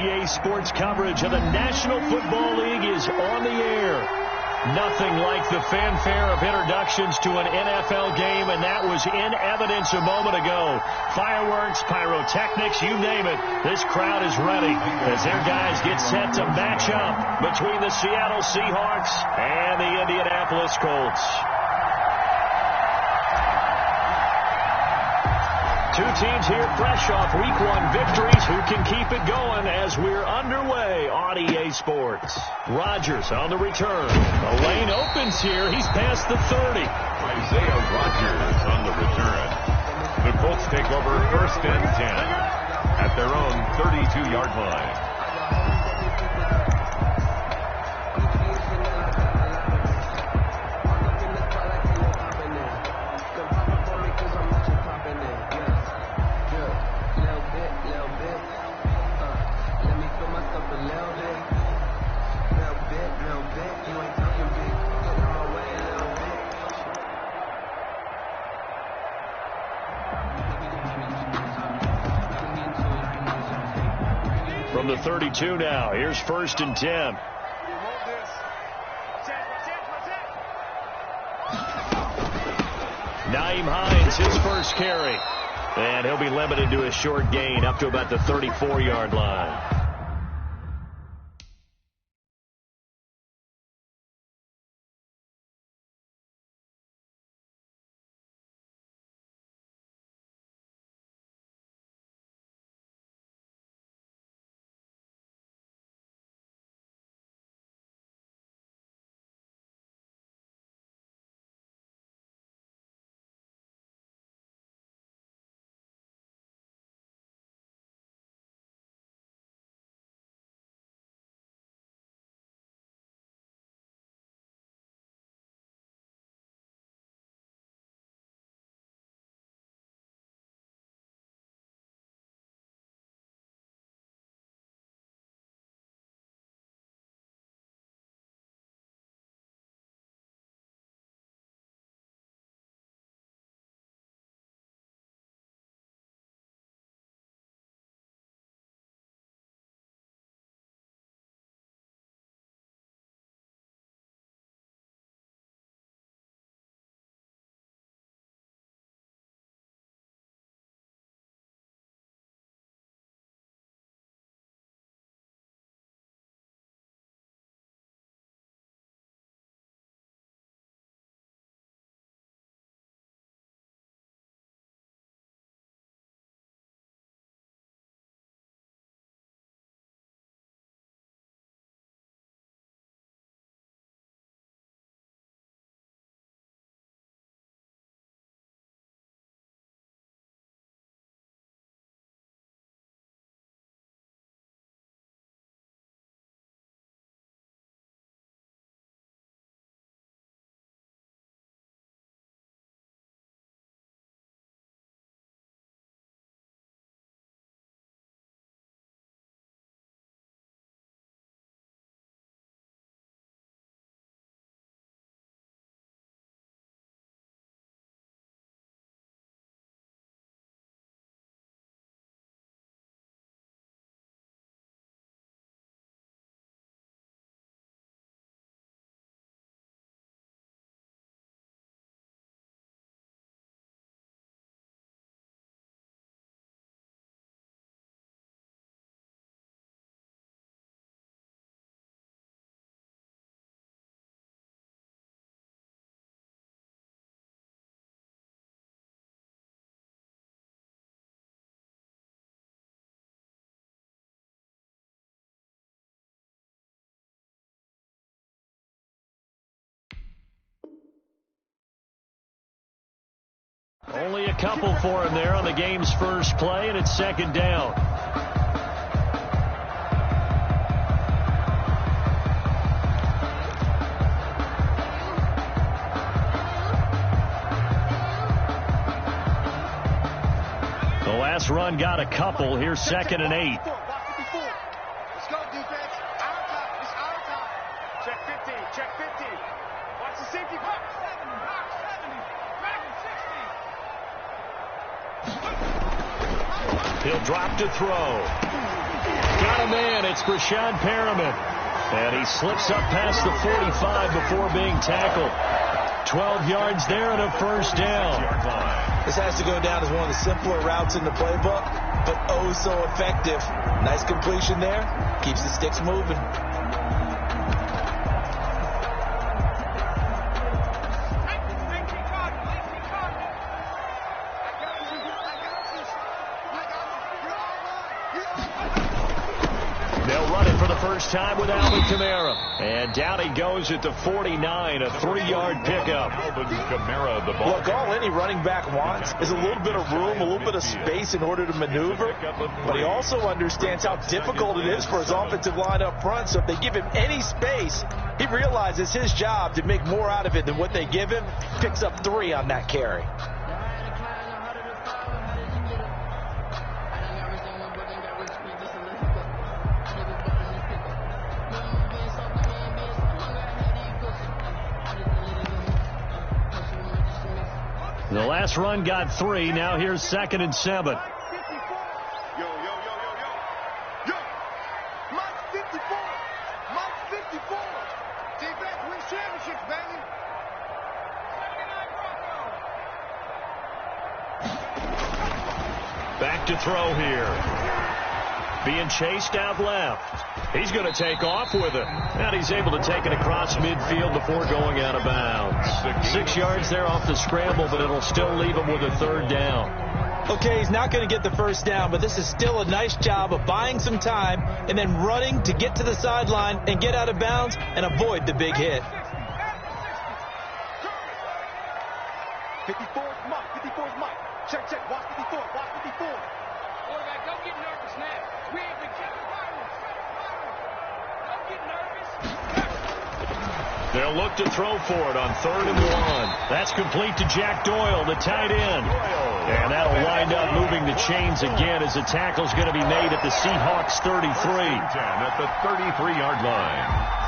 RDA Sports coverage of the National Football League is on the air. Nothing like the fanfare of introductions to an NFL game, and that was in evidence a moment ago. Fireworks, pyrotechnics, you name it. This crowd is ready as their guys get set to match up between the Seattle Seahawks and the Indianapolis Colts. Two teams here fresh off Week 1 victories. Who can keep it going as we're underway on EA Sports? Rodgers on the return. The lane opens here. He's past the 30. Isaiah Rodgers on the return. The Colts take over 1st and 10 at their own 32-yard line. From the 32 now, here's 1st and 10. Nyheim Hines, his first carry. And he'll be limited to a short gain up to about the 34-yard line. Only a couple for him there on the game's first play, and it's 2nd down. The last run got a couple. Here's 2nd and 8. Let's go, defense. Our time. It's our time. Check 15. Check 15. Watch the safety. Mark 70. Mark 70. Mark 60. He'll drop to throw. Got a man. It's Breshad Perriman. And he slips up past the 45 before being tackled. 12 yards there and a first down. This has to go down as one of the simpler routes in the playbook, but oh so effective. Nice completion there. Keeps the sticks moving. They'll run it for the first time with Alvin Kamara. And down he goes at the 49, a 3-yard pickup. Alvin Kamara, the ball. Look, all any running back wants is a little bit of room, a little bit of space in order to maneuver. But he also understands how difficult it is for his offensive line up front. So if they give him any space, he realizes his job to make more out of it than what they give him. Picks up 3 on that carry. The last run got 3. Now here's 2nd and 7. Yo. Mike 54. Mike 54. Defense wins championships, baby. 79 Broncos. Back to throw here. Being chased out left. He's going to take off with it. And he's able to take it across midfield before going out of bounds. 6 yards there off the scramble, but it'll still leave him with a 3rd down. Okay, he's not going to get the first down, but this is still a nice job of buying some time and then running to get to the sideline and get out of bounds and avoid the big hit. 54 is Mike. 54 is Mike. Check. Watch 54. Watch 54. Quarterback, don't get nervous now. We have to get Don't get nervous. They'll look to throw for it on 3rd and 1. That's complete to Jack Doyle, the tight end. And that'll wind up moving the chains again as the tackle's going to be made at the Seahawks 33. At the 33-yard line.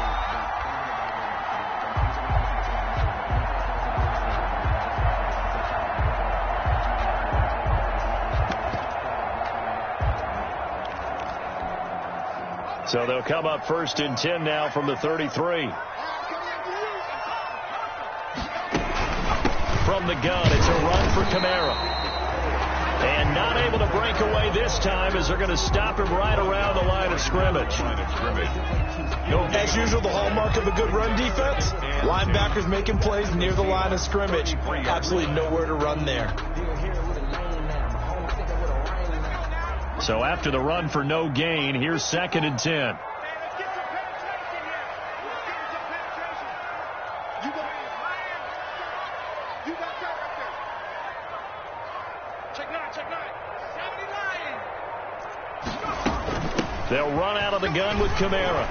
So they'll come up 1st and 10 now from the 33. From the gun, it's a run for Kamara. And not able to break away this time as they're going to stop him right around the line of scrimmage. As usual, the hallmark of a good run defense, linebackers making plays near the line of scrimmage. Absolutely nowhere to run there. So after the run for no gain, here's 2nd and 10. They'll run out of the gun with Kamara.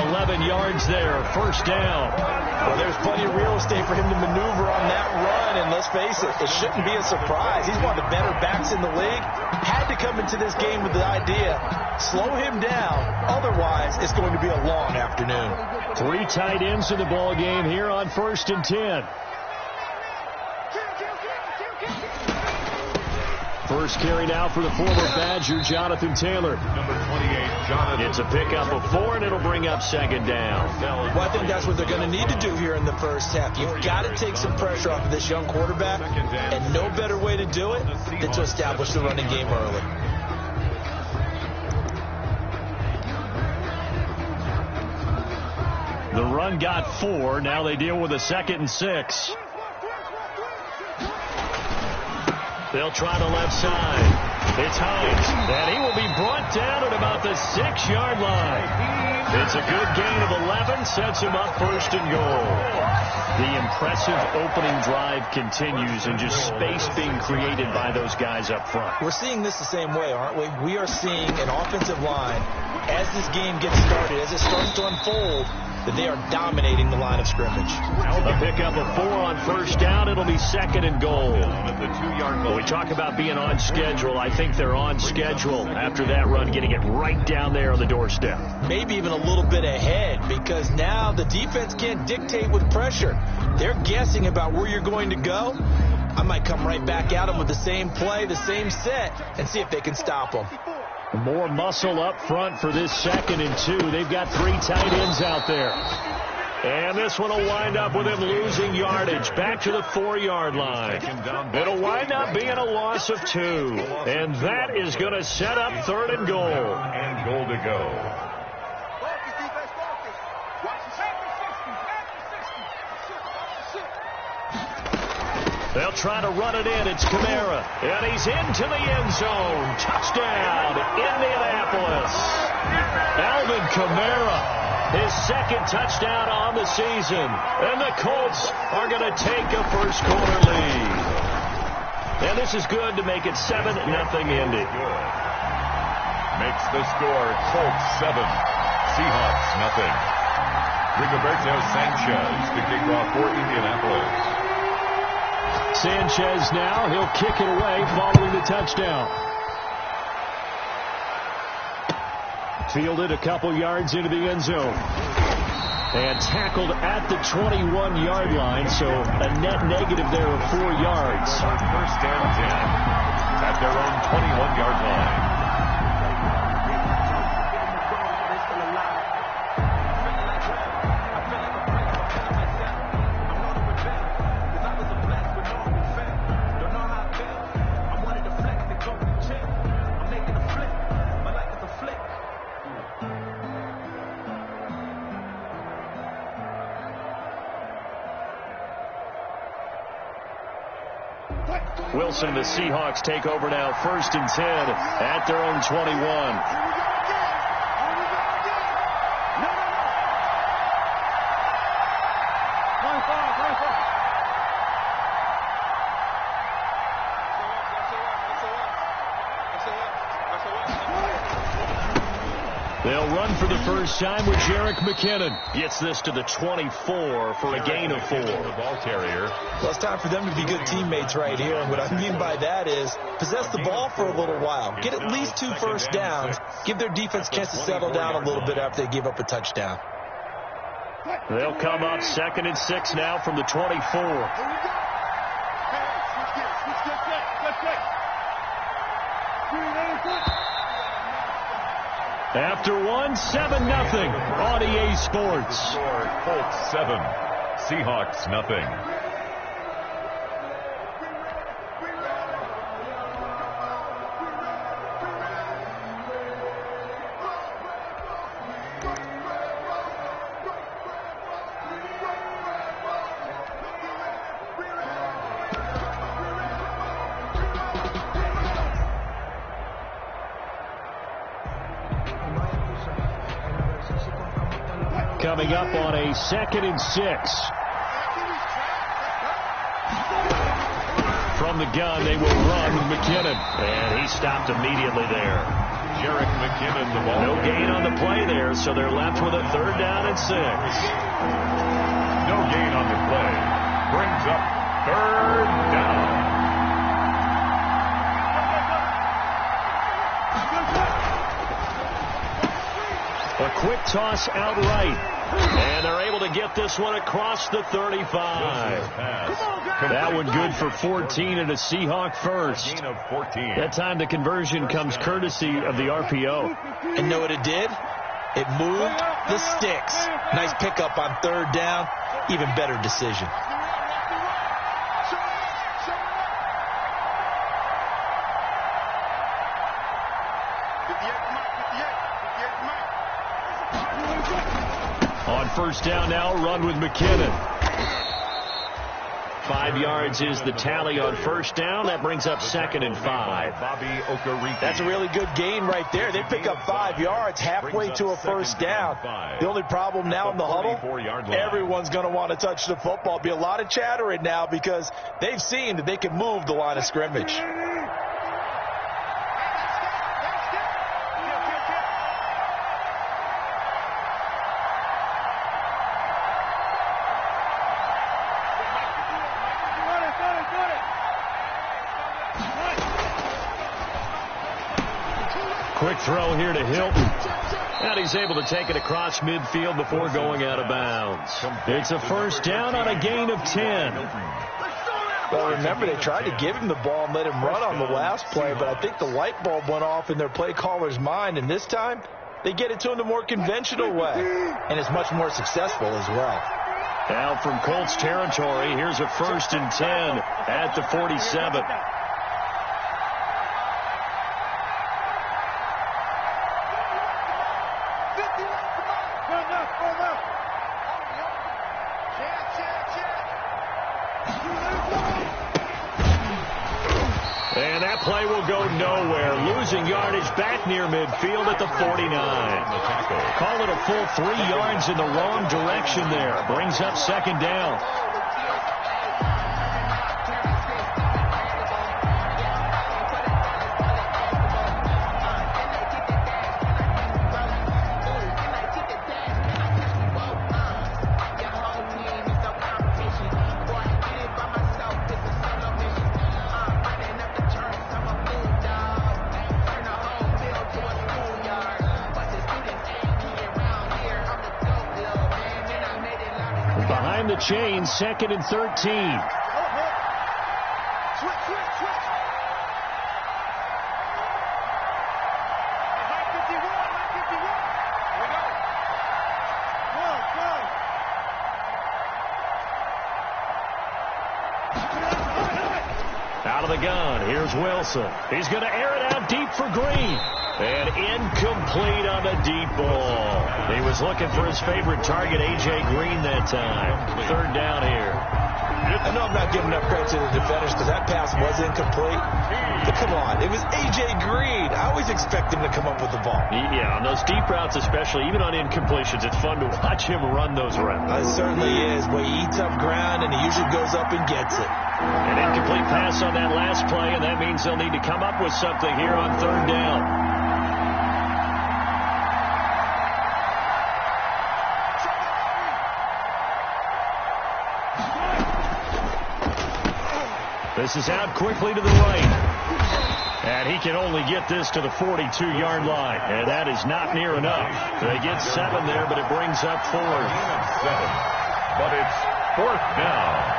11 yards there, 1st down. Well, there's plenty of real estate for him to maneuver on that run, and let's face it, it shouldn't be a surprise. He's one of the better backs in the league. Had to come into this game with the idea, slow him down, otherwise it's going to be a long afternoon. 3 tight ends in the ball game here on 1st and 10. First carry now for the former Badger, Jonathan Taylor. Number 28, Jonathan. It's a pickup of 4, and it'll bring up 2nd down. Well, I think that's what they're going to need to do here in the first half. You've got to take some pressure off of this young quarterback, and no better way to do it than to establish the running game early. The run got 4. Now they deal with a 2nd and 6. They'll try the left side. It's Hines, and he will be brought down at about the 6-yard line. It's a good gain of 11, sets him up 1st and goal. The impressive opening drive continues, and just space being created by those guys up front. We're seeing this the same way, aren't we? We are seeing an offensive line, as this game gets started, as it starts to unfold, that they are dominating the line of scrimmage. A pickup of 4 on 1st down. It'll be 2nd and goal. When we talk about being on schedule, I think they're on schedule after that run, getting it right down there on the doorstep. Maybe even a little bit ahead, because now the defense can't dictate with pressure. They're guessing about where you're going to go, I might come right back at them with the same play, the same set, and see if they can stop them. More muscle up front for this 2nd and 2. They've got 3 tight ends out there. And this one will wind up with him losing yardage back to the 4-yard line. It'll wind up being a loss of 2. And that is going to set up 3rd and goal. And goal to go. Focus, defense, focus. Watch the They'll try to run it in. It's Kamara. And he's into the end zone. Touchdown, Indianapolis. Alvin Kamara. His 2nd touchdown on the season. And the Colts are going to take a first-quarter lead. And this is good to make it 7-0 Indy. Makes the score Colts 7, Seahawks nothing. Rigoberto Sanchez to kick off for Indianapolis. Sanchez now. He'll kick it away following the touchdown. Fielded a couple yards into the end zone. And tackled at the 21-yard line, so a net negative there of 4 yards. 1st and 10 at their own 21-yard line. Wilson, the Seahawks take over now, 1st and 10 at their own 21. They'll run for the first time with Jerick McKinnon. Gets this to the 24 for a gain of 4. The ball carrier. Well, it's time for them to be good teammates right here. And what I mean by that is possess the ball for a little while. Get at least 2 first downs. Give their defense a chance to settle down a little bit after they give up a touchdown. They'll come up 2nd and 6 now from the 24. After 1, 7-0 on EA Sports. Colts 7, Seahawks nothing. Coming up on a 2nd and 6. From the gun, they will run with McKinnon. And he stopped immediately there. Jerick McKinnon, the ball. No gain on the play there, so they're left with a 3rd down and 6. No gain on the play. Brings up 3rd down. A quick toss out right. And they're able to get this one across the 35. That one good for 14 and a Seahawk first. Gain of 14. That time the conversion comes courtesy of the RPO. And know what it did? It moved the sticks. Nice pickup on 3rd down. Even better decision. On 1st down now, run with McKinnon. 5 yards is the tally on 1st down. That brings up 2nd and 5. Bobby Okereke. That's a really good gain right there. They pick up 5 yards halfway to a 1st down. The only problem now in the huddle, everyone's going to want to touch the football. Be a lot of chattering now because they've seen that they can move the line of scrimmage. Quick throw here to Hilton. And he's able to take it across midfield before going out of bounds. It's a 1st down on a gain of 10. Well, remember, they tried to give him the ball and let him run on the last play, but I think the light bulb went off in their play caller's mind, and this time they get it to him the more conventional way, and it's much more successful as well. Now from Colts territory, here's a 1st and 10 at the 47. And that play will go nowhere. Losing yardage back near midfield at the 49. Call it a full 3 yards in the wrong direction there. Brings up 2nd down. Behind the chains, 2nd and 13. Out of the gun, here's Wilson. He's going to air it out deep for Green. And incomplete on the deep ball. He was looking for his favorite target, A.J. Green, that time. 3rd down here. I know I'm not giving enough credit to the defenders because that pass was incomplete. But come on, it was A.J. Green. I always expect him to come up with the ball. Yeah, on those deep routes especially, even on incompletions, it's fun to watch him run those routes. It certainly is. But he eats up ground, and he usually goes up and gets it. An incomplete pass on that last play, and that means they'll need to come up with something here on 3rd down. This is out quickly to the right. And he can only get this to the 42-yard line. And that is not near enough. They get 7 there, but it brings up 4. But it's 4th down.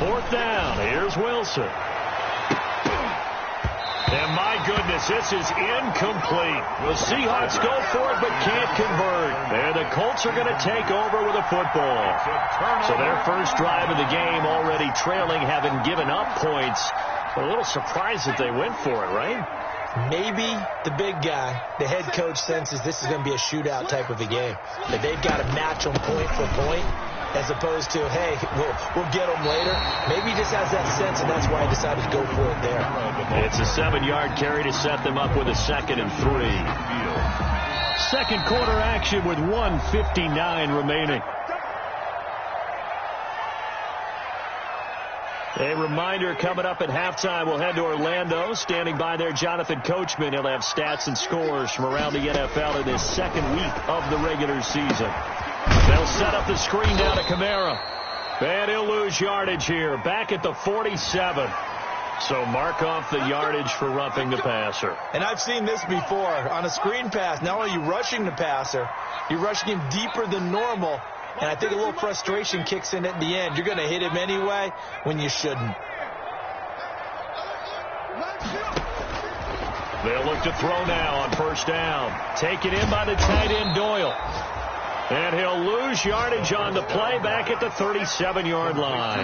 Fourth down. Here's Wilson. And my goodness, this is incomplete. The Seahawks go for it but can't convert. And the Colts are going to take over with a football. So their first drive of the game already trailing, having given up points. A little surprised that they went for it, right? Maybe the big guy, the head coach, senses this is going to be a shootout type of a game. That they've got to match them point for point, as opposed to, hey, we'll get them later. Maybe he just has that sense, and that's why he decided to go for it there. It's a 7-yard carry to set them up with a 2nd and 3. Second quarter action with 1:59 remaining. A reminder, coming up at halftime, we'll head to Orlando. Standing by there, Jonathan Coachman. He'll have stats and scores from around the NFL in this 2nd week of the regular season. They'll set up the screen down to Kamara. And he'll lose yardage here, back at the 47. So mark off the yardage for roughing the passer. And I've seen this before. On a screen pass, not only are you rushing the passer, you're rushing him deeper than normal. And I think a little frustration kicks in at the end. You're going to hit him anyway when you shouldn't. They'll look to throw now on 1st down. Taken in by the tight end, Doyle. And he'll lose yardage on the play back at the 37-yard line.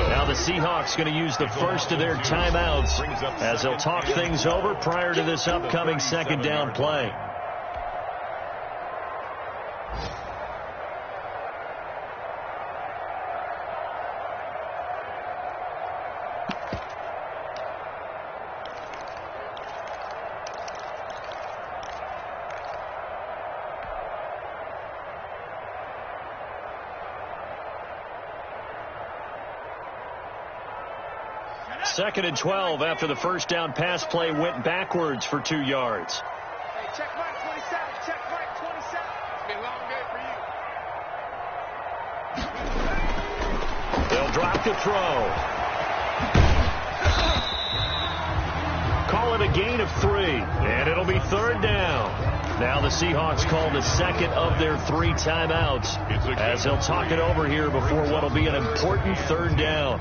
Now the Seahawks going to use the first of their timeouts as they'll talk things over prior to this upcoming 2nd down play. Second and 12 after the first down pass play went backwards for 2 yards. Hey, check mark 27. Check mark 27. It's been a long day for you. They'll drop to throw. call it a gain of 3, and it'll be 3rd down. Now the Seahawks call the second of their 3 timeouts as they'll talk it over here before what will be an important 3rd down.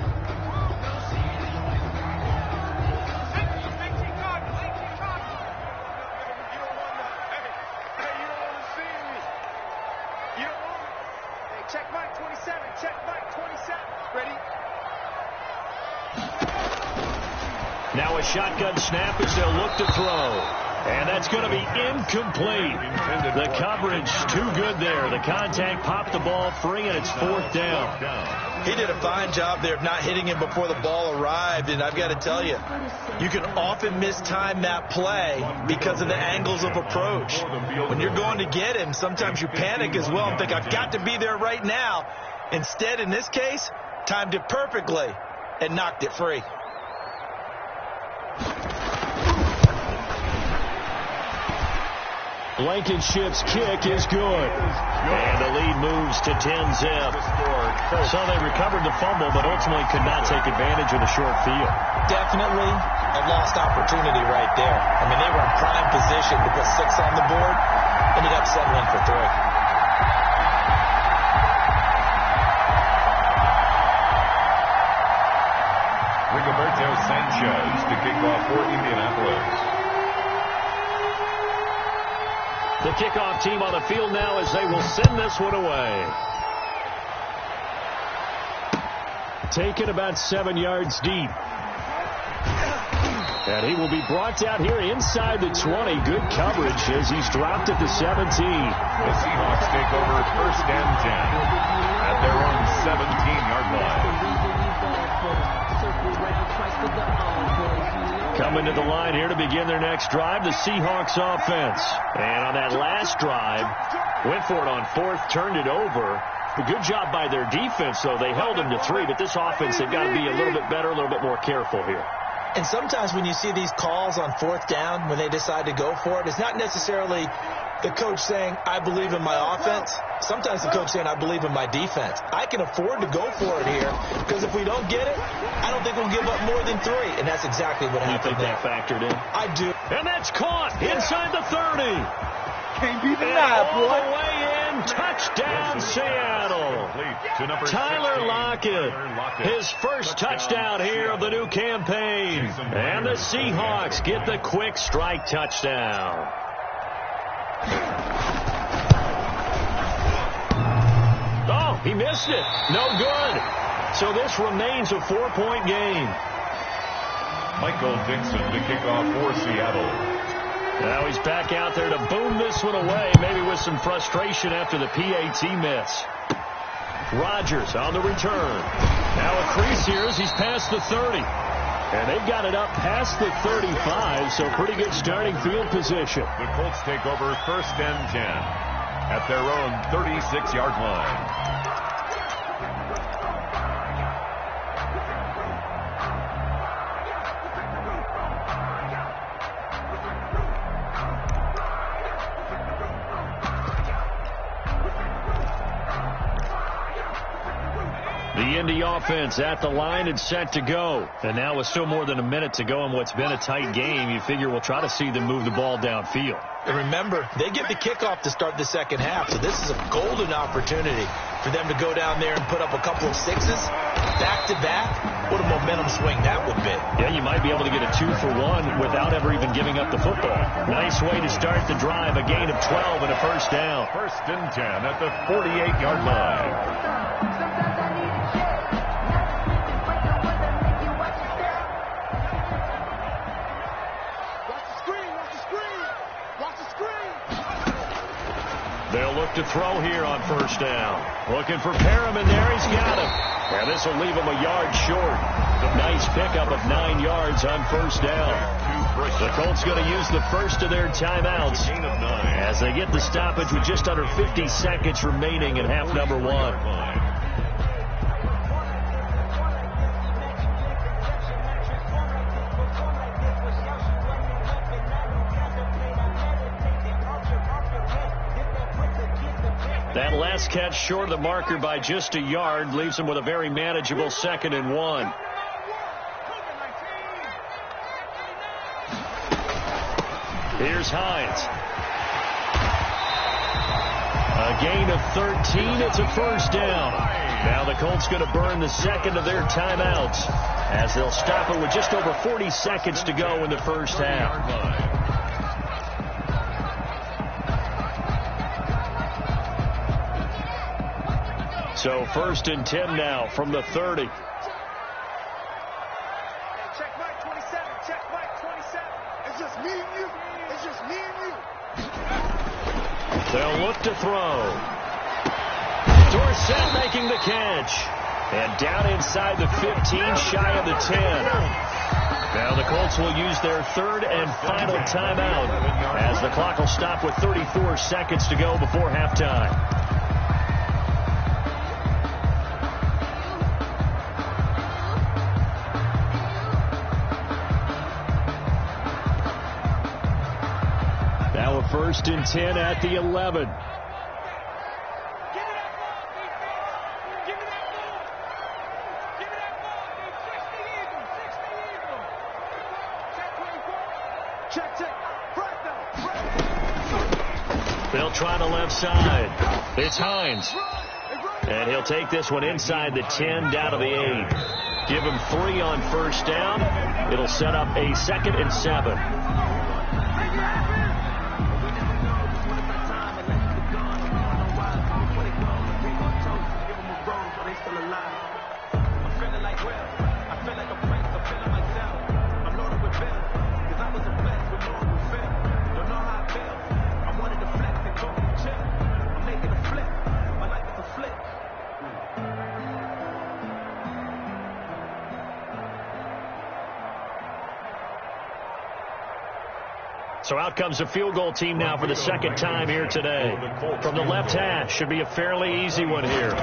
Check Mike 27. Check Mike 27. Ready? Now a shotgun snap as they'll look to throw. And that's going to be incomplete. The coverage too good there. The contact popped the ball free, and it's 4th down. He did a fine job there of not hitting him before the ball arrived. And I've got to tell you, you can often mistime that play because of the angles of approach. When you're going to get him, sometimes you panic as well and think, I've got to be there right now. Instead, in this case, timed it perfectly and knocked it free. Blankenship's kick is good. And the lead moves to 10-zip. So they recovered the fumble, but ultimately could not take advantage of the short field. Definitely a lost opportunity right there. I mean, they were in prime position to put 6 on the board. Ended up settling for 3. Rigoberto Sanchez to kick off for Indianapolis. The kickoff team on the field now as they will send this one away. Taken about 7 yards deep. And he will be brought down here inside the 20. Good coverage as he's dropped at the 17. The Seahawks take over 1st and 10 at their own 17-yard line. Coming to the line here to begin their next drive, the Seahawks offense. And on that last drive, went for it on 4th, turned it over. A good job by their defense, though. They held them to 3, but this offense, they've got to be a little bit better, a little bit more careful here. And sometimes when you see these calls on 4th down, when they decide to go for it, it's not necessarily the coach saying, I believe in my offense. Sometimes the coach saying, I believe in my defense. I can afford to go for it here because if we don't get it, I don't think we'll give up more than 3. And that's exactly what happened there. You think that factored in? I do. And that's caught inside the 30. Can't be denied, boy. All the way in. Touchdown, Seattle. Tyler Lockett. His first touchdown here of the new campaign. And the Seahawks get the quick strike touchdown. Oh, he missed it. No good. So this remains a 4-point game. Michael Dixon to kick off for Seattle. Now he's back out there to boom this one away, maybe with some frustration after the PAT miss. Rodgers on the return. Now a crease here as he's past the 30. And they've got it up past the 35, so pretty good starting field position. The Colts take over 1st and 10 at their own 36-yard line. The Indy offense at the line and set to go. And now with still more than a minute to go in what's been a tight game, you figure we'll try to see them move the ball downfield. And remember, they get the kickoff to start the second half, so this is a golden opportunity for them to go down there and put up a couple of 6s back-to-back. What a momentum swing that would be. Yeah, you might be able to get a 2-for-1 without ever even giving up the football. Nice way to start the drive, a gain of 12 and a first down. 1st and 10 at the 48-yard line. They'll look to throw here on first down. Looking for Perriman there. He's got him. And this will leave him a yard short. Nice pickup of 9 yards on first down. The Colts going to use the first of their timeouts as they get the stoppage with just under 50 seconds remaining in half number 1. That last catch short of the marker by just a yard leaves him with a very manageable 2nd and 1. Here's Hines. A gain of 13. It's a first down. Now the Colts going to burn the second of their timeouts as they'll stop it with just over 40 seconds to go in the first half. So 1st and 10 now from the 30. Check Mike 27. Check Mike 27. It's just me and you. It's just me and you. They'll look to throw. Dorsett making the catch. And down inside the 15, shy of the 10. Now the Colts will use their third and final timeout as the clock will stop with 34 seconds to go before halftime. Now a 1st and 10 at the 11. They'll try the left side. It's Hines. And he'll take this one inside the 10 down to the 8. Give him 3 on first down. It'll set up a 2nd and 7. So out comes the field goal team now for the second time here today. From the left hash, should be a fairly easy one here.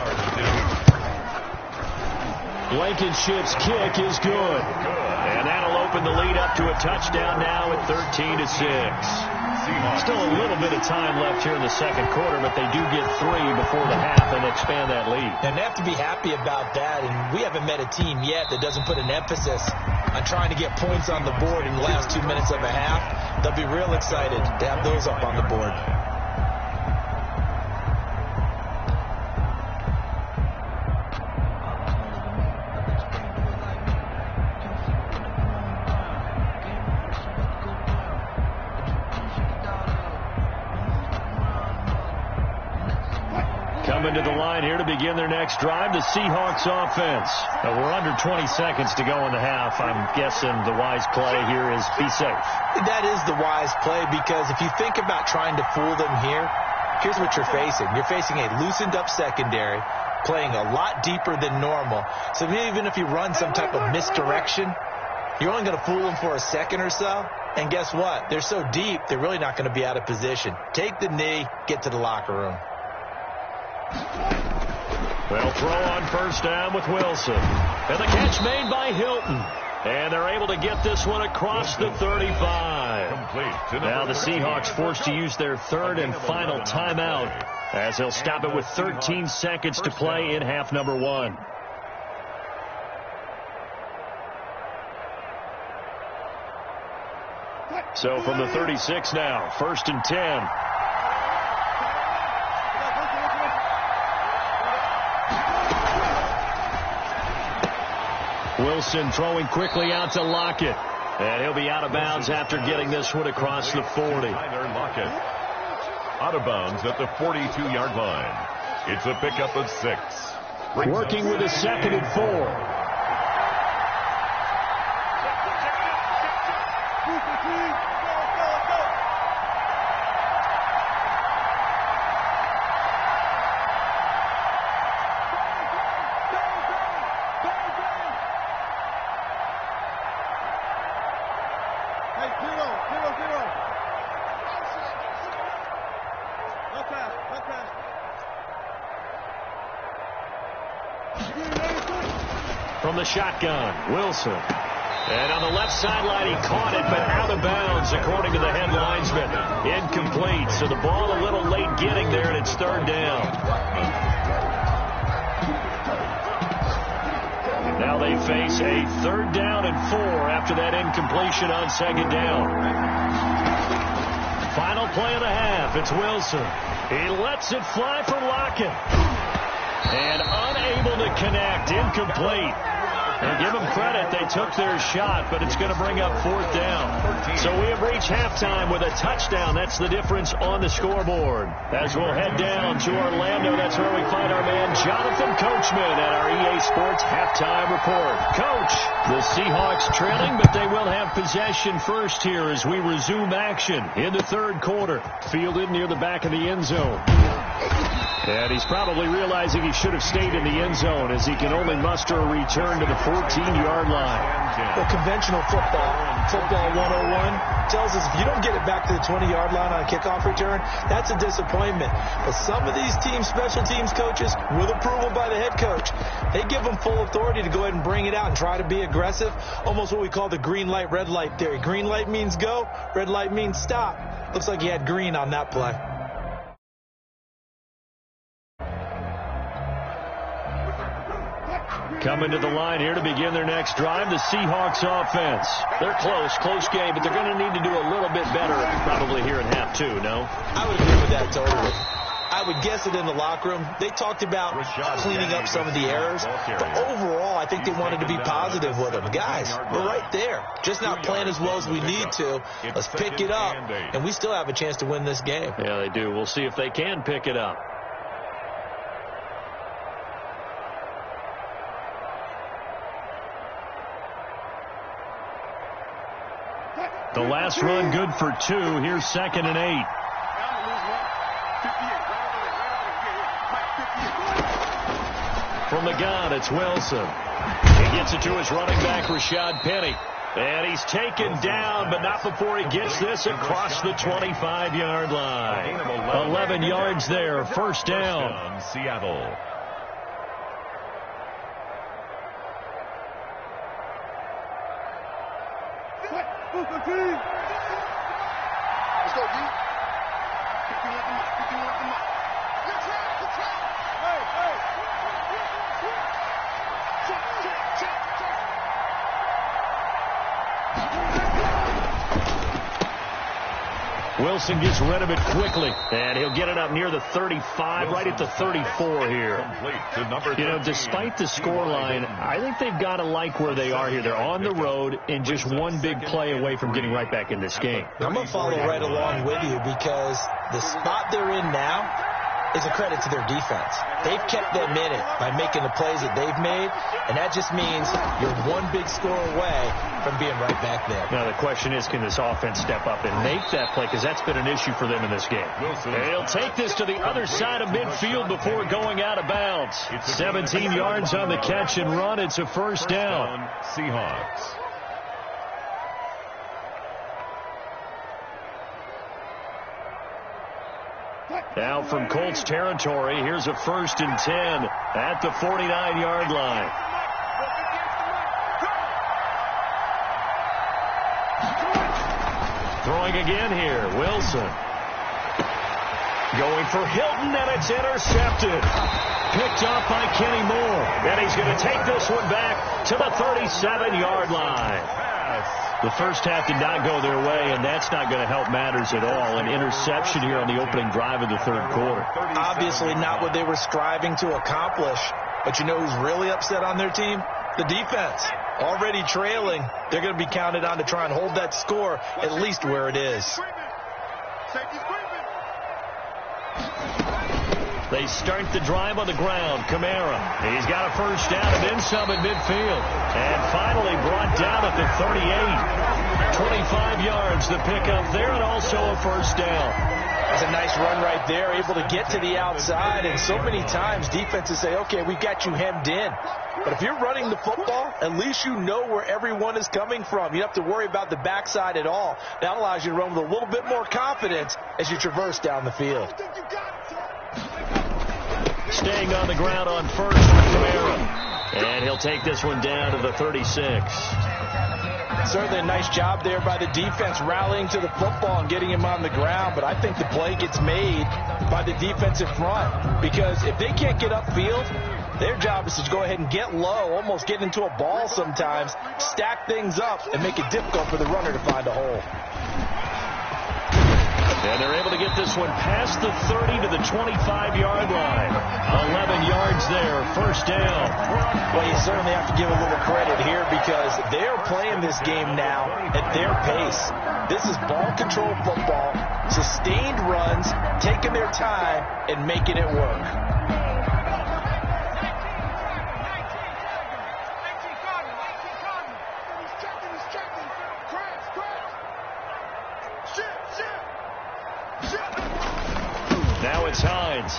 Blankenship's kick is good. And that'll open the lead up to a touchdown now at 13-6. Still a little bit of time left here in the second quarter, but they do get 3 before the half and expand that lead. And they have to be happy about that, and we haven't met a team yet that doesn't put an emphasis on trying to get points on the board in the last 2 minutes of a half. They'll be real excited to have those up on the board. Coming to the line here to begin their next drive, the Seahawks offense. Now we're under 20 seconds to go in the half. I'm guessing the wise play here is be safe. That is the wise play, because if you think about trying to fool them here, here's what you're facing. You're facing a loosened up secondary, playing a lot deeper than normal. So even if you run some type of misdirection, you're only going to fool them for a second or so. And guess what? They're so deep, they're really not going to be out of position. Take the knee, get to the locker room. They'll throw on first down with Wilson. And the catch made by Hilton. And they're able to get this one across the 35. Now the Seahawks forced to use their third and final timeout as they'll stop it with 13 seconds to play in half number 1. So from the 36 now, 1st and 10. Wilson throwing quickly out to Lockett. And he'll be out of bounds after getting this one across the 40. Out of bounds at the 42-yard line. It's a pickup of 6. Working with a 2nd and 4. From the shotgun, Wilson. And on the left sideline, he caught it, but out of bounds, according to the head linesman. Incomplete, so the ball a little late getting there, and it's 3rd down. Now they face a 3rd down and 4 after that incompletion on 2nd down. play and a half. It's Wilson. He lets it fly for Lockett. And unable to connect. Incomplete. And give them credit, they took their shot, but it's going to bring up 4th down. So we have reached halftime with a touchdown. That's the difference on the scoreboard. As we'll head down to Orlando, that's where we find our man Jonathan Coachman at our EA Sports Halftime Report. Coach, the Seahawks trailing, but they will have possession first here as we resume action in the 3rd quarter. Fielded near the back of the end zone. And he's probably realizing he should have stayed in the end zone as he can only muster a return to the 14-yard line. Well, conventional football 101, tells us if you don't get it back to the 20-yard line on a kickoff return, that's a disappointment. But some of these teams, special teams coaches, with approval by the head coach, they give them full authority to go ahead and bring it out and try to be aggressive, almost what we call the green light, red light theory. Green light means go, red light means stop. Looks like he had green on that play. Coming to the line here to begin their next drive, the Seahawks offense. They're close game, but they're going to need to do a little bit better probably here in half 2, no? I would agree with that totally. I would guess it in the locker room. They talked about cleaning up some of the errors, but overall, I think they wanted to be positive with them. Guys, we're right there. Just not playing as well as we need to. Let's pick it up, and we still have a chance to win this game. Yeah, they do. We'll see if they can pick it up. The last run good for 2. Here's 2nd and 8. From the gun, it's Wilson. He gets it to his running back, Rashad Penny. And he's taken down, but not before he gets this across the 25-yard line. 11 yards there, 1st down. Seattle. Let's go, D. Pick him up. Good try. Hey. Check. Wilson gets rid of it quickly, and he'll get it up near the 35, right at the 34 here. You know, despite the scoreline, I think they've got to like where they are here. They're on the road and just one big play away from getting right back in this game. I'm going to follow right along with you because the spot they're in now is a credit to their defense. They've kept them in it by making the plays that they've made, and that just means you're one big score away from being right back there. Now the question is, can this offense step up and make that play, because that's been an issue for them in this game. They'll take this to the other side of midfield before going out of bounds. 17 yards on the catch and run. It's a 1st down. Seahawks. Now from Colts territory, here's a 1st and 10 at the 49-yard line. Throwing again here, Wilson. Going for Hilton, and it's intercepted. Picked off by Kenny Moore. And he's going to take this one back to the 37-yard line. The first half did not go their way, and that's not going to help matters at all. An interception here on the opening drive of the 3rd quarter. Obviously not what they were striving to accomplish. But you know who's really upset on their team? The defense. Already trailing. They're going to be counted on to try and hold that score at least where it is. They start the drive on the ground. Kamara, he's got a 1st down and then some at midfield. And finally brought down at the 38. 25 yards the pickup there, and also a 1st down. That's a nice run right there, able to get to the outside. And so many times defenses say, okay, we've got you hemmed in. But if you're running the football, at least you know where everyone is coming from. You don't have to worry about the backside at all. That allows you to run with a little bit more confidence as you traverse down the field. Staying on the ground on 1st for Kamara. And he'll take this one down to the 36. Certainly a nice job there by the defense rallying to the football and getting him on the ground. But I think the play gets made by the defensive front. Because if they can't get upfield, their job is to go ahead and get low, almost get into a ball sometimes, stack things up, and make it difficult for the runner to find a hole. And they're able to get this one past the 30 to the 25-yard line. 11 yards there, first down. Well, you certainly have to give a little credit here because they're playing this game now at their pace. This is ball control football, sustained runs, taking their time, and making it work. Now it's Hines.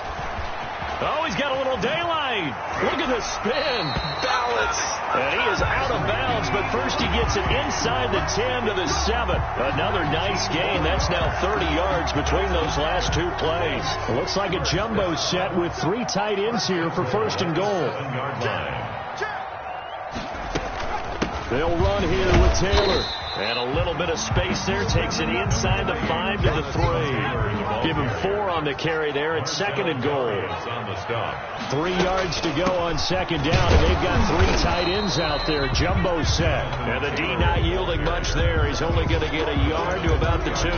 Oh, he's got a little daylight. Look at the spin. Balance. And he is out of bounds, but first he gets it inside the 10 to the 7. Another nice gain. That's now 30 yards between those last two plays. It looks like a jumbo set with 3 tight ends here for first and goal. They'll run here with Taylor. And a little bit of space there. Takes it inside the 5 to the 3. Give him 4 on the carry there at second and goal. 3 yards to go on second down. And they've got 3 tight ends out there. Jumbo set. And the D not yielding much there. He's only going to get a yard to about the 2.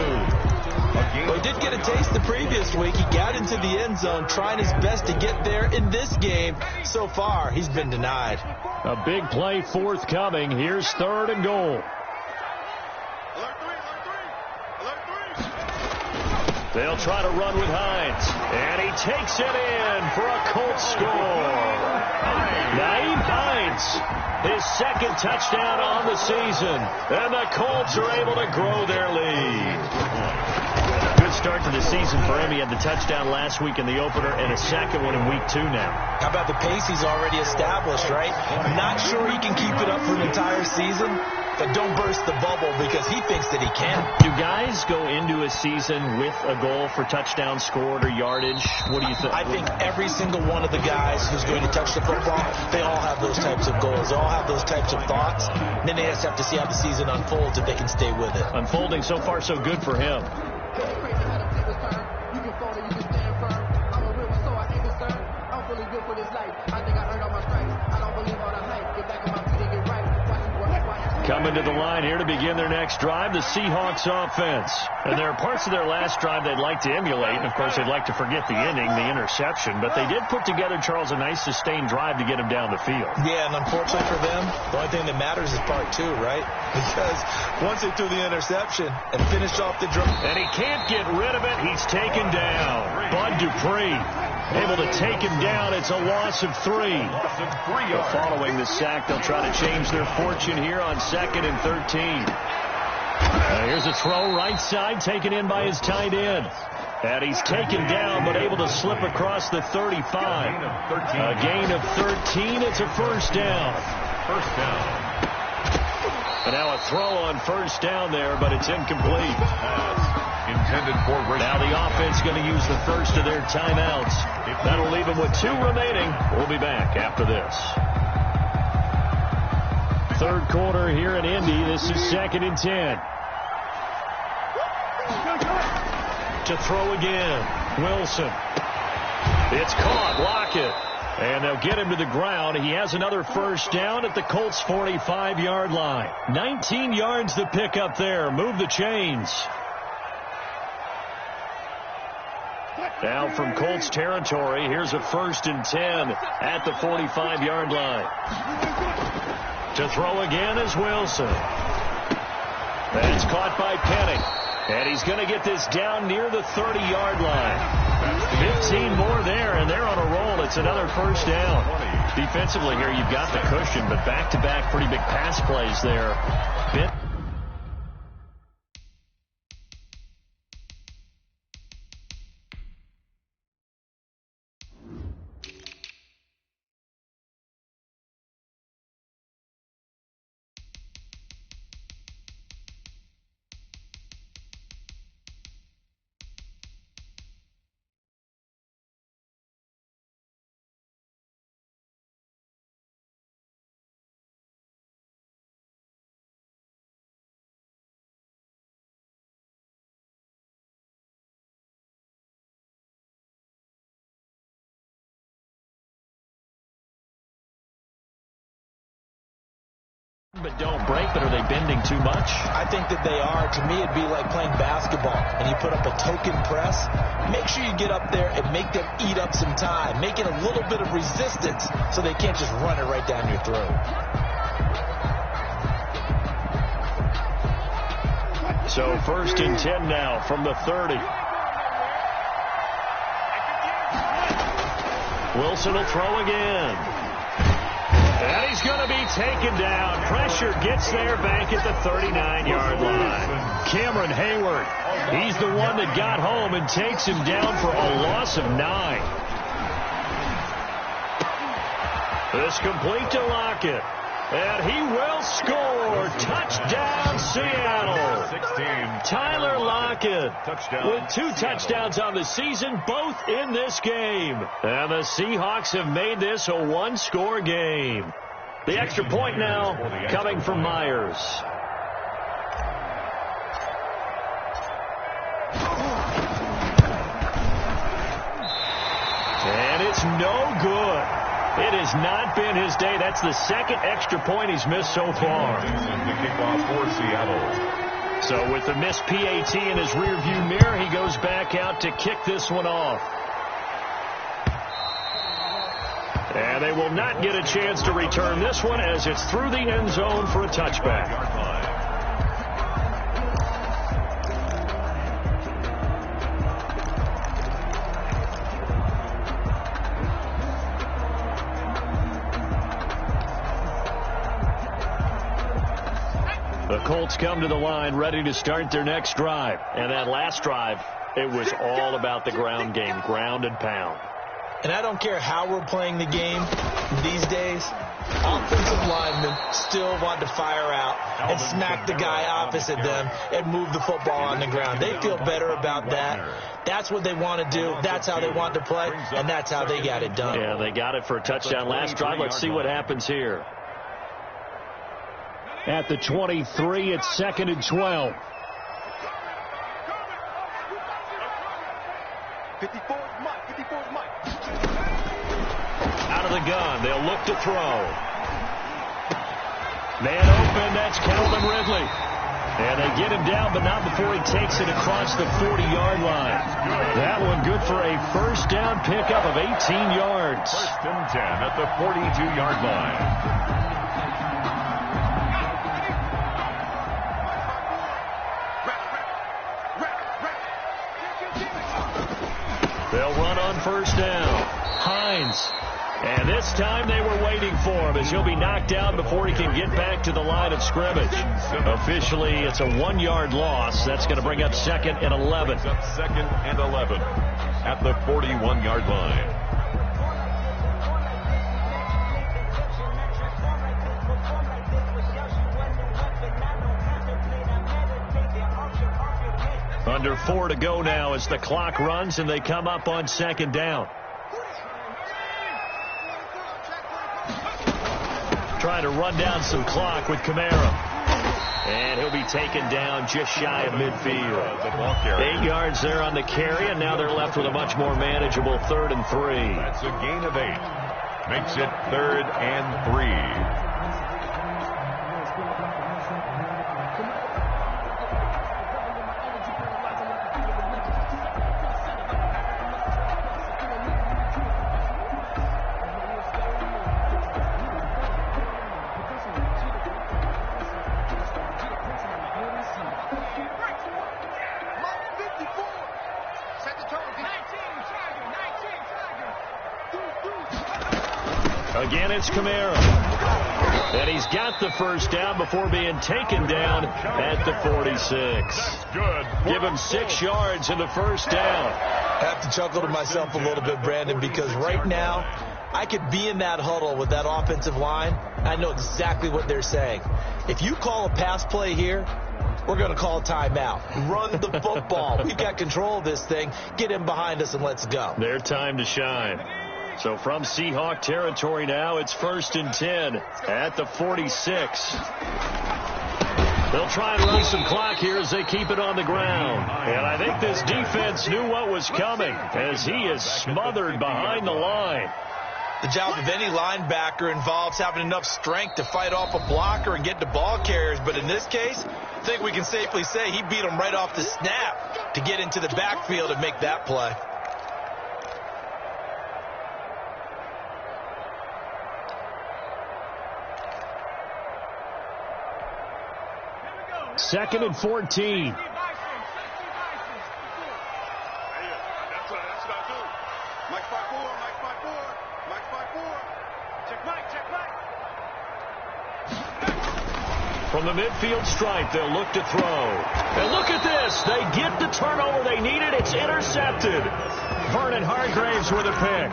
Well, he did get a taste the previous week. He got into the end zone trying his best to get there in this game. So far, he's been denied. A big play forthcoming. Here's third and goal. They'll try to run with Hines. And he takes it in for a Colts score. Nyheim Hines, his second touchdown on the season. And the Colts are able to grow their lead. Good start to the season for him. He had the touchdown last week in the opener and a second one in week 2 now. How about the pace he's already established, right? Not sure he can keep it up for an entire season, but don't burst the bubble because he thinks that he can. Do guys go into a season with a goal for touchdown scored or yardage? What do you think? I think every single one of the guys who's going to touch the football, they all have those types of goals. They all have those types of thoughts. And then they just have to see how the season unfolds if they can stay with it. Unfolding so far so good for him. Coming to the line here to begin their next drive, the Seahawks offense. And there are parts of their last drive they'd like to emulate. And, of course, they'd like to forget the ending, the interception. But they did put together, Charles, a nice sustained drive to get him down the field. Yeah, and unfortunately for them, the only thing that matters is part 2, right? Because once they threw the interception and finished off the drive. And he can't get rid of it. He's taken down. Bud Dupree able to take him down. It's a loss of 3. Following the sack, they'll try to change their fortune here on 2nd and 13. Here's a throw right side, taken in by his tight end. And he's taken down, but able to slip across the 35. A gain of 13. It's a first down. First down. And now a throw on first down there, but it's incomplete. Intended for now the offense going to use the first of their timeouts. That'll leave them with 2 remaining. We'll be back after this. Third quarter here in Indy. This is 2nd and 10. To throw again. Wilson. It's caught. Lockett. And they'll get him to the ground. He has another first down at the Colts 45-yard line. 19 yards to pick up there. Move the chains. Now from Colts territory, here's a 1st and 10 at the 45-yard line. To throw again is Wilson. And it's caught by Penny. And he's going to get this down near the 30-yard line. 15 more there, and they're on a roll. It's another first down. Defensively here, you've got the cushion, but back-to-back pretty big pass plays there. but don't break, but are they bending too much? I think that they are. To me, it'd be like playing basketball, and you put up a token press. Make sure you get up there and make them eat up some time. Make it a little bit of resistance so they can't just run it right down your throat. So 1st and 10 now from the 30. Wilson will throw again. And he's going to be taken down. Pressure gets there back at the 39-yard line. Cameron Hayward, he's the one that got home and takes him down for a loss of 9. This complete to Lockett. And he will score. Touchdown, Seattle. 16. Tyler Lockett Touchdown, with 2 touchdowns on the season, both in this game. And the Seahawks have made this a 1-score game. The extra point now coming from Myers. And it's no good. It has not been his day. That's the 2nd extra point he's missed so far. This is the kickoff for Seattle. So with the missed PAT in his rearview mirror, he goes back out to kick this one off. And they will not get a chance to return this one as it's through the end zone for a touchback. The Colts come to the line ready to start their next drive. And that last drive, it was all about the ground game, ground and pound. And I don't care how we're playing the game these days, offensive linemen still want to fire out and smack the guy opposite them and move the football on the ground. They feel better about that. That's what they want to do. That's how they want to play, and that's how they got it done. Yeah, they got it for a touchdown last drive. Let's see what happens here. At the 23, it's 2nd and 12. 54's Mike. 54's Mike. Out of the gun. They'll look to throw. Man open. That's Calvin Ridley. And they get him down, but not before he takes it across the 40-yard line. That one good for a first down pickup of 18 yards. 1st and 10 at the 42-yard line. They'll run on 1st down. Hines. And this time they were waiting for him as he'll be knocked down before he can get back to the line of scrimmage. Officially, it's a 1-yard loss. That's going to bring up 2nd and 11. Up 2nd and 11 at the 41-yard line. Under 4 to go now as the clock runs and they come up on 2nd down. Trying to run down some clock with Kamara. And he'll be taken down just shy of midfield. 8 yards there on the carry, and now they're left with a much more manageable 3rd and 3. That's a gain of 8. Makes it 3rd and 3. Again, it's Kamara. And he's got the first down before being taken down at the 46. Good. Give him 6 yards in the first down. I have to chuckle to myself a little bit, Brandon, because right now I could be in that huddle with that offensive line. I know exactly what they're saying. If you call a pass play here, we're going to call a timeout. Run the football. We've got control of this thing. Get in behind us and let's go. Their time to shine. So from Seahawk territory now, it's 1st and 10 at the 46. They'll try and run some clock here as they keep it on the ground. And I think this defense knew what was coming as he is smothered behind the line. The job of any linebacker involves having enough strength to fight off a blocker and get to ball carriers. But in this case, I think we can safely say he beat him right off the snap to get into the backfield and make that play. Second and 14. Mike 5-4, Mike 5-4, Mike 5-4. Check Mike, check Mike. From the midfield stripe, they'll look to throw. And look at this. They get the turnover they needed. It's intercepted. Vernon Hargreaves with a pick.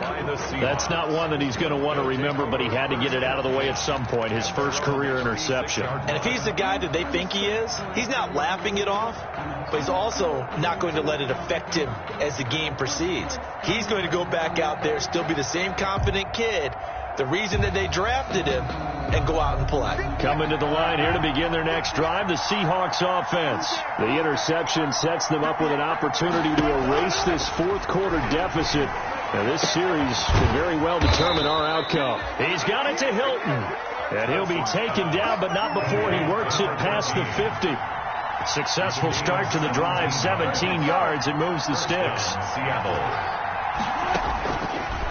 That's not one that he's going to want to remember, but he had to get it out of the way at some point. His first career interception. And if he's the guy that they think he is, he's not laughing it off, but he's also not going to let it affect him as the game proceeds. He's going to go back out there, still be the same confident kid, the reason that they drafted him, and go out and play. Coming to the line here to begin their next drive, the Seahawks offense. The interception sets them up with an opportunity to erase this fourth quarter deficit. Now, this series can very well determine our outcome. He's got it to Hilton, and he'll be taken down, but not before he works it past the 50. Successful start to the drive, 17 yards, and moves the sticks. Seattle.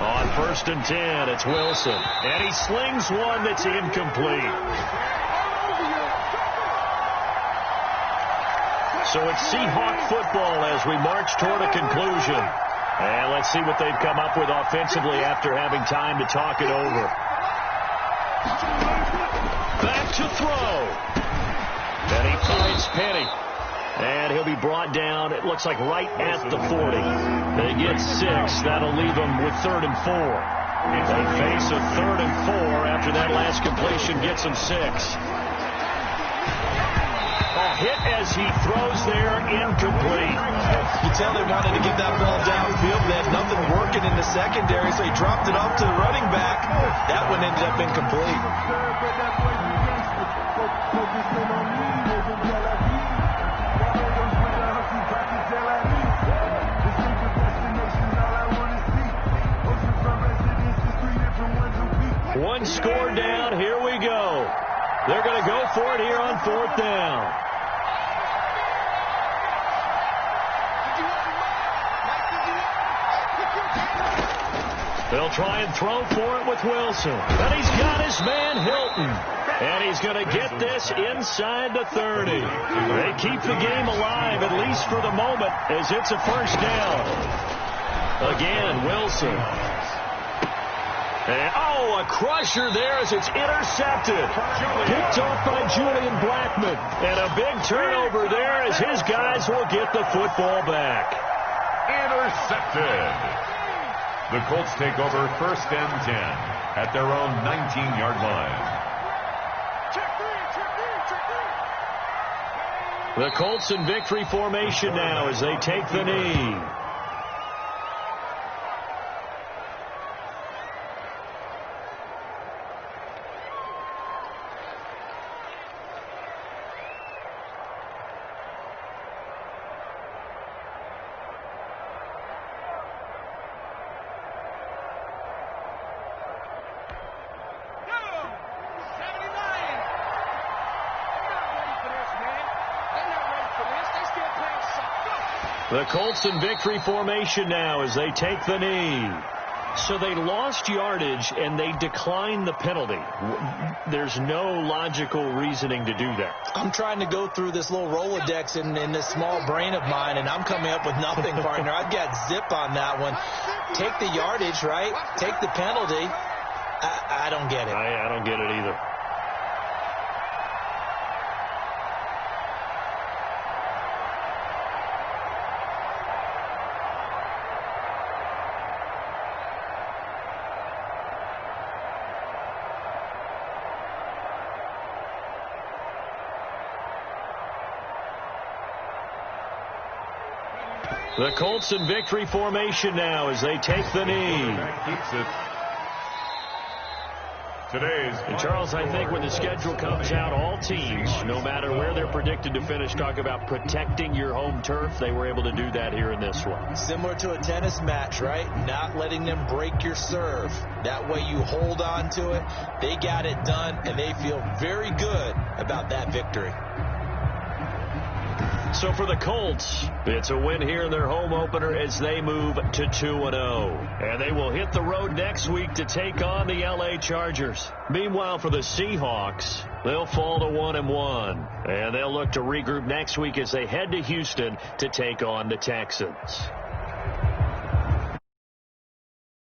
On 1st and 10, it's Wilson. And he slings one that's incomplete. So it's Seahawk football as we march toward a conclusion. And let's see what they've come up with offensively after having time to talk it over. Back to throw. And he finds Penny. And he'll be brought down, it looks like right at the 40. They get 6. That'll leave them with 3rd and 4. They face a 3rd and 4 after that last completion gets them 6. A hit as he throws there, incomplete. You tell they wanted to get that ball downfield. They had nothing working in the secondary, so he dropped it off to the running back. That one ended up incomplete. One score down. Here we go. They're going to go for it here on 4th down. They'll try and throw for it with Wilson. And he's got his man Hilton. And he's going to get this inside the 30. They keep the game alive, at least for the moment, as it's a 1st down. Again, Wilson. And, a crusher there as it's intercepted. Picked off by Julian Blackmon. And a big turnover there as his guys will get the football back. Intercepted. The Colts take over 1st and 10 at their own 19-yard line. The Colts in victory formation now as they take the knee. The Colts in victory formation now as they take the knee. So they lost yardage and they declined the penalty. There's no logical reasoning to do that. I'm trying to go through this little Rolodex in this small brain of mine, and I'm coming up with nothing, partner. I've got zip on that one. Take the yardage, right? Take the penalty. I don't get it. I don't get it either. The Colts in victory formation now as they take the knee. Keeps it. Today's And Charles, I think when the schedule comes out, all teams, no matter where they're predicted to finish, talk about protecting your home turf. They were able to do that here in this one. Similar to a tennis match, right? Not letting them break your serve. That way you hold on to it. They got it done, and they feel very good about that victory. So for the Colts, it's a win here in their home opener as they move to 2-0. And they will hit the road next week to take on the LA Chargers. Meanwhile, for the Seahawks, they'll fall to 1-1. And they'll look to regroup next week as they head to Houston to take on the Texans.